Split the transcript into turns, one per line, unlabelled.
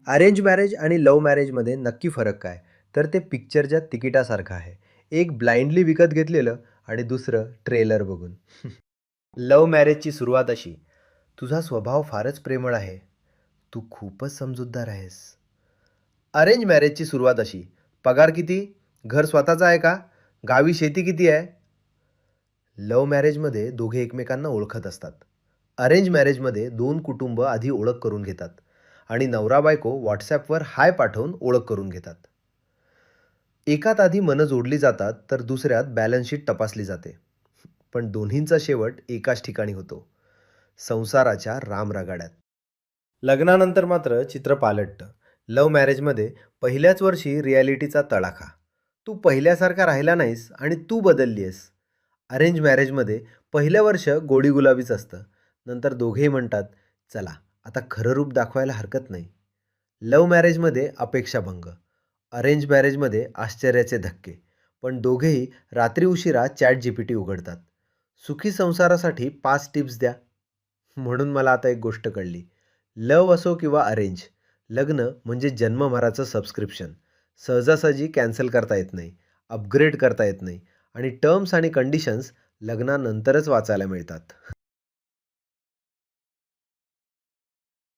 Arrange marriage आणि love मॅरेजमध्ये नक्की फरक काय? तर ते पिक्चरच्या तिकिटासारखं आहे. एक ब्लाइंडली विकत घेतलेलं आणि दुसरं ट्रेलर बघून. लव्ह मॅरेजची सुरुवात अशी, तुझा स्वभाव फारच प्रेमळ आहे. तू खूपच समजूतदार आहेस. अरेंज मॅरेजची सुरुवात अशी, पगार किती? घर स्वतःचं आहे का? गावी शेती किती आहे? लव्ह मॅरेजमध्ये दोघे एकमेकांना ओळखत असतात. अरेंज मॅरेजमध्ये दोन कुटुंब आधी ओळख करून घेतात आणि नवरा बायको व्हॉट्सॲपवर हाय पाठवून ओळख करून घेतात. एकात आधी मनं जोडली जातात तर दुसऱ्यात बॅलन्स शीट तपासली जाते. पण दोन्हींचा शेवट एकाच ठिकाणी होतो, संसाराच्या रामरगाड्यात. लग्नानंतर मात्र चित्र पालटतं. लव्ह मॅरेजमध्ये पहिल्याच वर्षी रिॲलिटीचा तडाखा. तू पहिल्यासारखा राहिला नाहीस आणि तू बदलली आहेस. अरेंज मॅरेजमध्ये पहिलं वर्ष गोडी गुलाबीच असतं. नंतर दोघेही म्हणतात, चला आता खरं रूप दाखवायला हरकत नाही. लव्ह मॅरेजमध्ये अपेक्षाभंग. अरेंज मॅरेजमध्ये आश्चर्याचे धक्के. पण दोघेही रात्री उशिरा ChatGPT उघडतात. सुखी संसारासाठी 5 टिप्स द्या. म्हणून मला आता एक गोष्ट कळली. लव्ह असो किंवा अरेंज, लग्न म्हणजे जन्मभराचं सबस्क्रिप्शन. सहजासहजी कॅन्सल करता येत नाही, अपग्रेड करता येत नाही आणि टर्म्स आणि कंडिशन्स लग्नानंतरच वाचायला मिळतात.